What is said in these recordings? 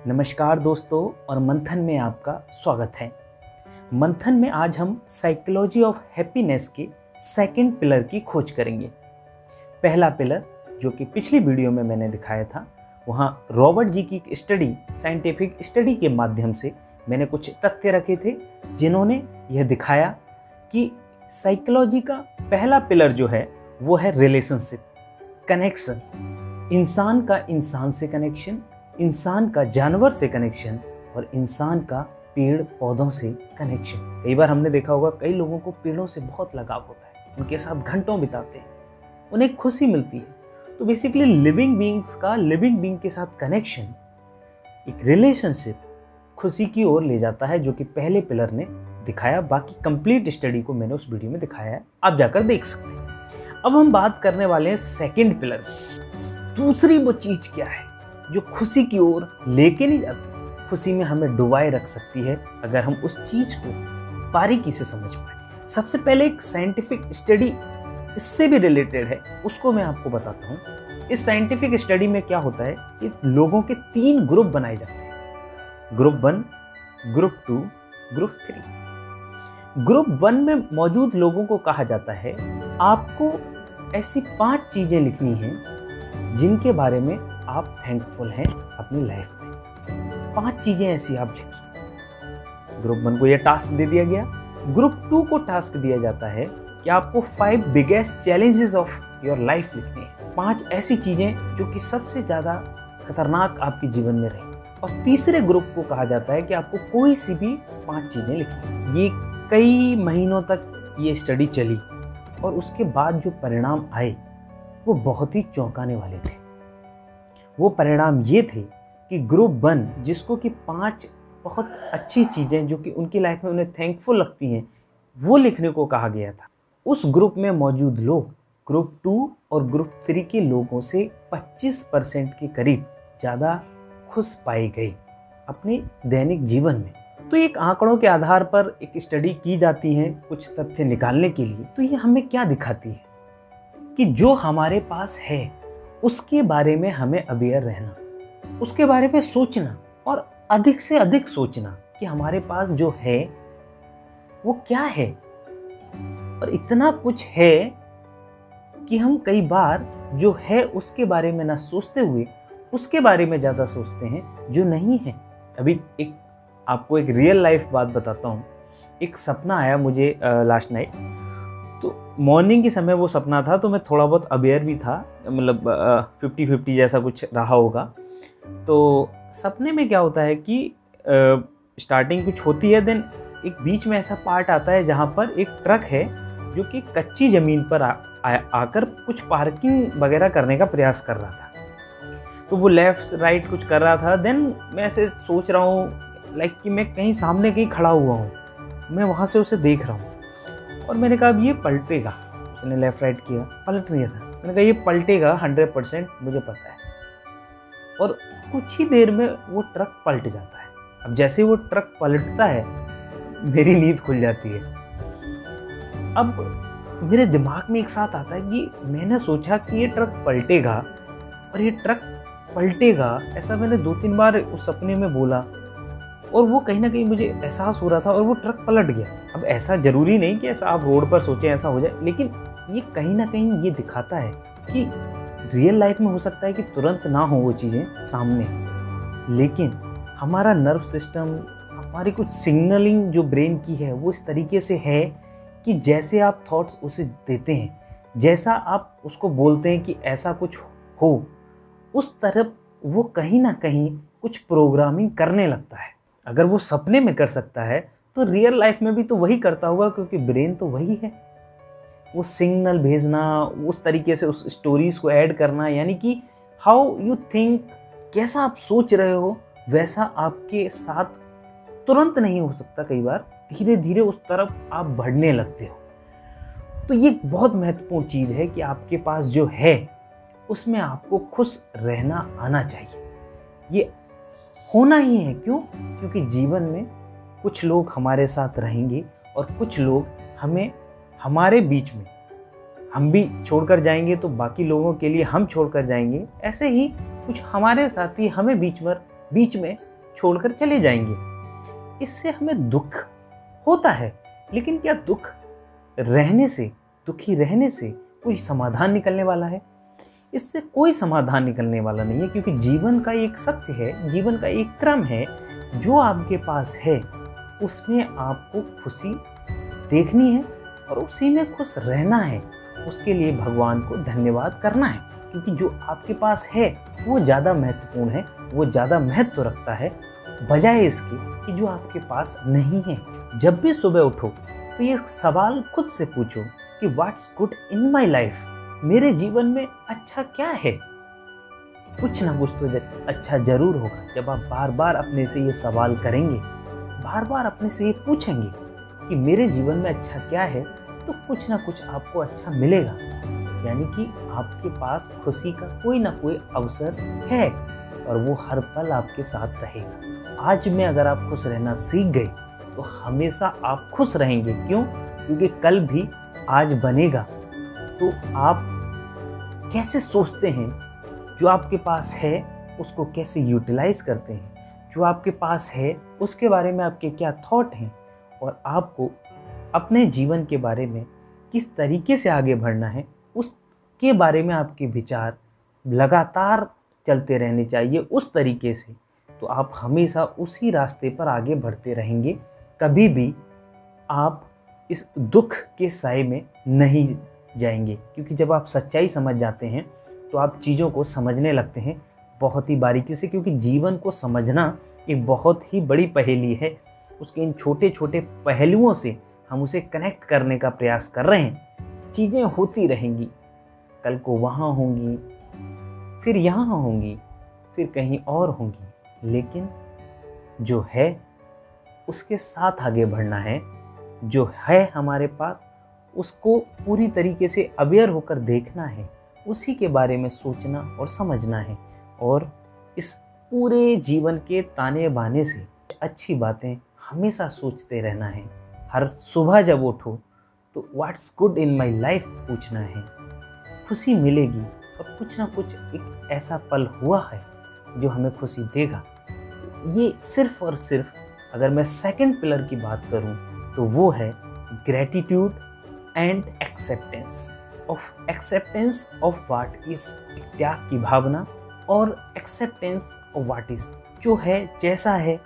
नमस्कार दोस्तों और मंथन में आपका स्वागत है। मंथन में आज हम साइकोलॉजी ऑफ हैप्पीनेस के सेकंड पिलर की खोज करेंगे। पहला पिलर जो कि पिछली वीडियो में मैंने दिखाया था, वहाँ रॉबर्ट जी की स्टडी, साइंटिफिक स्टडी के माध्यम से मैंने कुछ तथ्य रखे थे जिन्होंने यह दिखाया कि साइकोलॉजी का पहला पिलर जो है वो है रिलेशनशिप, कनेक्शन। इंसान का इंसान से कनेक्शन, इंसान का जानवर से कनेक्शन और इंसान का पेड़ पौधों से कनेक्शन। कई बार हमने देखा होगा कई लोगों को पेड़ों से बहुत लगाव होता है, उनके साथ घंटों बिताते हैं, उन्हें खुशी मिलती है। तो बेसिकली लिविंग बीइंग्स का लिविंग बीइंग के साथ कनेक्शन, एक रिलेशनशिप खुशी की ओर ले जाता है, जो कि पहले पिलर ने दिखाया। बाकी कंप्लीट स्टडी को मैंने उस वीडियो में दिखाया है, आप जाकर देख सकते हैं। अब हम बात करने वाले हैं सेकेंड पिलर की। दूसरी वो चीज क्या है जो खुशी की ओर लेके नहीं जाती, खुशी में हमें डुबाए रख सकती है अगर हम उस चीज को बारीकी से समझ पाए। सबसे पहले एक साइंटिफिक स्टडी इससे भी रिलेटेड है, उसको मैं आपको बताता हूँ। इस साइंटिफिक स्टडी में क्या होता है कि लोगों के 3 ग्रुप बनाए जाते हैं, ग्रुप 1, ग्रुप 2, ग्रुप 3। ग्रुप 1 में मौजूद लोगों को कहा जाता है आपको ऐसी 5 चीजें लिखनी हैं जिनके बारे में आप थैंकफुल हैं अपनी लाइफ में। 5 चीजें ऐसी आप लिखिए। ग्रुप 1 को यह टास्क दे दिया गया। ग्रुप 2 को टास्क दिया जाता है कि आपको 5 biggest challenges of your life लिखनी है, 5 ऐसी चीजें जो कि सबसे ज्यादा खतरनाक आपके जीवन में रही। और तीसरे ग्रुप को कहा जाता है कि आपको कोई सी भी 5 चीजें लिखनी है। ये कई महीनों तक ये स्टडी चली और उसके बाद जो परिणाम आए वो बहुत ही चौंकाने वाले थे। वो परिणाम ये थे कि ग्रुप 1, जिसको कि 5 बहुत अच्छी चीज़ें जो कि उनकी लाइफ में उन्हें थैंकफुल लगती हैं, वो लिखने को कहा गया था, उस ग्रुप में मौजूद लोग ग्रुप 2 और ग्रुप 3 के लोगों से 25% के करीब ज़्यादा खुश पाए गए अपने दैनिक जीवन में। तो एक आंकड़ों के आधार पर एक स्टडी की जाती है कुछ तथ्य निकालने के लिए। तो ये हमें क्या दिखाती है कि जो हमारे पास है उसके बारे में हमें अवेयर रहना, उसके बारे में सोचना और अधिक से अधिक सोचना कि हमारे पास जो है वो क्या है। और इतना कुछ है कि हम कई बार जो है उसके बारे में ना सोचते हुए उसके बारे में ज़्यादा सोचते हैं जो नहीं है। अभी आपको एक रियल लाइफ बात बताता हूँ। एक सपना आया मुझे लास्ट नाइट। तो मॉर्निंग के समय वो सपना था, तो मैं थोड़ा बहुत अवेयर भी था, मतलब 50-50 जैसा कुछ रहा होगा। तो सपने में क्या होता है कि स्टार्टिंग कुछ होती है, देन एक बीच में ऐसा पार्ट आता है जहाँ पर एक ट्रक है जो कि कच्ची ज़मीन पर आकर कुछ पार्किंग वगैरह करने का प्रयास कर रहा था। तो वो लेफ्ट राइट कुछ कर रहा था। देन मैं ऐसे सोच रहा हूँ लाइक कि मैं कहीं सामने कहीं खड़ा हुआ हूँ, मैं वहाँ से उसे देख रहा हूँ और मैंने कहा अब ये पलटेगा। उसने लेफ्ट राइट किया, पलट नहीं था। मैंने कहा ये पलटेगा 100%, मुझे पता है। और कुछ ही देर में वो ट्रक पलट जाता है। अब जैसे वो ट्रक पलटता है मेरी नींद खुल जाती है। अब मेरे दिमाग में एक साथ आता है कि मैंने सोचा कि ये ट्रक पलटेगा और ये ट्रक पलटेगा, ऐसा मैंने 2-3 बार उस सपने में बोला और वो कहीं ना कहीं मुझे एहसास हो रहा था और वो ट्रक पलट गया। अब ऐसा जरूरी नहीं कि ऐसा आप रोड पर सोचें ऐसा हो जाए, लेकिन ये कहीं ना कहीं ये दिखाता है कि रियल लाइफ में हो सकता है कि तुरंत ना हो वो चीज़ें सामने, लेकिन हमारा नर्व सिस्टम, हमारी कुछ सिग्नलिंग जो ब्रेन की है वो इस तरीके से है कि जैसे आप थॉट्स उसे देते हैं, जैसा आप उसको बोलते हैं कि ऐसा कुछ हो, उस तरफ वो कहीं ना कहीं कुछ प्रोग्रामिंग करने लगता है। अगर वो सपने में कर सकता है तो रियल लाइफ में भी तो वही करता होगा, क्योंकि ब्रेन तो वही है। वो सिग्नल भेजना, उस तरीके से उस स्टोरीज को ऐड करना, यानी कि हाउ यू थिंक, कैसा आप सोच रहे हो वैसा आपके साथ तुरंत नहीं हो सकता। कई बार धीरे धीरे उस तरफ आप बढ़ने लगते हो। तो ये बहुत महत्वपूर्ण चीज़ है कि आपके पास जो है उसमें आपको खुश रहना आना चाहिए। ये होना ही है। क्यों? क्योंकि जीवन में कुछ लोग हमारे साथ रहेंगे और कुछ लोग हमें हमारे बीच में, हम भी छोड़कर जाएंगे तो बाकी लोगों के लिए हम छोड़कर जाएंगे। ऐसे ही कुछ हमारे साथी हमें बीच में छोड़कर चले जाएंगे। इससे हमें दुख होता है, लेकिन क्या दुख रहने से, दुखी रहने से कोई समाधान निकलने वाला है? इससे कोई समाधान निकलने वाला नहीं है, क्योंकि जीवन का एक सत्य है, जीवन का एक क्रम है। जो आपके पास है उसमें आपको खुशी देखनी है और उसी में खुश रहना है। उसके लिए भगवान को धन्यवाद करना है, क्योंकि जो आपके पास है वो ज़्यादा महत्वपूर्ण है, वो ज़्यादा महत्व रखता है बजाय इसके कि जो आपके पास नहीं है। जब भी सुबह उठो तो ये सवाल खुद से पूछो कि what's good in my life, मेरे जीवन में अच्छा क्या है। कुछ ना कुछ तो अच्छा जरूर होगा। जब आप बार बार अपने से ये सवाल करेंगे, बार बार अपने से ये पूछेंगे कि मेरे जीवन में अच्छा क्या है, तो कुछ ना कुछ आपको अच्छा मिलेगा। यानी कि आपके पास खुशी का कोई ना कोई अवसर है और वो हर पल आपके साथ रहेगा। आज में अगर आप खुश रहना सीख गए तो हमेशा आप खुश रहेंगे। क्यों? क्योंकि कल भी आज बनेगा। तो आप कैसे सोचते हैं, जो आपके पास है उसको कैसे यूटिलाइज करते हैं, जो आपके पास है उसके बारे में आपके क्या थॉट हैं, और आपको अपने जीवन के बारे में किस तरीके से आगे बढ़ना है उसके बारे में आपके विचार लगातार चलते रहने चाहिए उस तरीके से। तो आप हमेशा उसी रास्ते पर आगे बढ़ते रहेंगे। कभी भी आप इस दुख के साए में नहीं जाएंगे, क्योंकि जब आप सच्चाई समझ जाते हैं तो आप चीज़ों को समझने लगते हैं बहुत ही बारीकी से, क्योंकि जीवन को समझना एक बहुत ही बड़ी पहेली है। उसके इन छोटे छोटे पहलुओं से हम उसे कनेक्ट करने का प्रयास कर रहे हैं। चीज़ें होती रहेंगी, कल को वहाँ होंगी, फिर यहाँ होंगी, फिर कहीं और होंगी, लेकिन जो है उसके साथ आगे बढ़ना है। जो है हमारे पास उसको पूरी तरीके से अवेयर होकर देखना है, उसी के बारे में सोचना और समझना है, और इस पूरे जीवन के ताने बाने से अच्छी बातें हमेशा सोचते रहना है। हर सुबह जब उठो तो what's good in my life पूछना है। खुशी मिलेगी और कुछ ना कुछ एक ऐसा पल हुआ है जो हमें खुशी देगा। ये सिर्फ और सिर्फ अगर मैं सेकंड पिलर की बात करूं तो वो है gratitude and acceptance of what is, त्याग की भावना और एक्सेप्टेंस ऑफ व्हाट इज। जो है जैसा है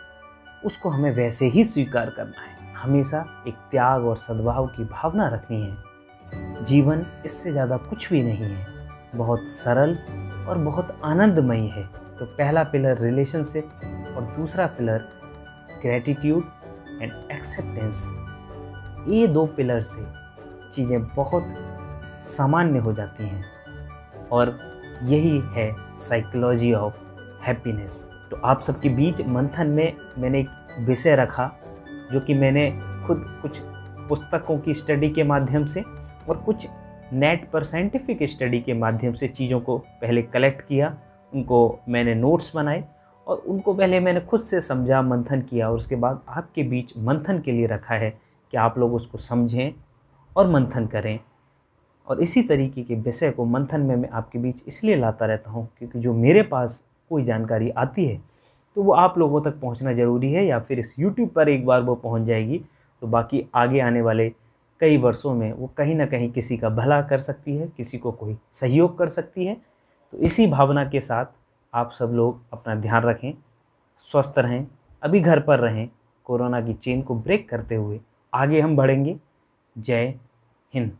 उसको हमें वैसे ही स्वीकार करना है। हमेशा एक त्याग और सद्भाव की भावना रखनी है। जीवन इससे ज़्यादा कुछ भी नहीं है, बहुत सरल और बहुत आनंदमयी है। तो पहला पिलर रिलेशनशिप और दूसरा पिलर ग्रेटिट्यूड एंड एक्सेप्टेंस, ये दो पिलर से चीज़ें बहुत सामान्य हो जाती हैं, और यही है साइकोलॉजी ऑफ हैप्पीनेस। तो आप सबके बीच मंथन में मैंने एक विषय रखा जो कि मैंने खुद कुछ पुस्तकों की स्टडी के माध्यम से और कुछ नेट पर साइंटिफिक स्टडी के माध्यम से चीज़ों को पहले कलेक्ट किया, उनको मैंने नोट्स बनाए और उनको पहले मैंने खुद से समझा, मंथन किया, और उसके बाद आपके बीच मंथन के लिए रखा है कि आप लोग उसको समझें और मंथन करें। और इसी तरीके के विषय को मंथन में मैं आपके बीच इसलिए लाता रहता हूँ क्योंकि जो मेरे पास कोई जानकारी आती है तो वो आप लोगों तक पहुँचना ज़रूरी है, या फिर इस YouTube पर एक बार वो पहुँच जाएगी तो बाकी आगे आने वाले कई वर्षों में वो कहीं ना कहीं किसी का भला कर सकती है, किसी को कोई सहयोग कर सकती है। तो इसी भावना के साथ आप सब लोग अपना ध्यान रखें, स्वस्थ रहें, अभी घर पर रहें, कोरोना की चेन को ब्रेक करते हुए आगे हम बढ़ेंगे। जय हिंद।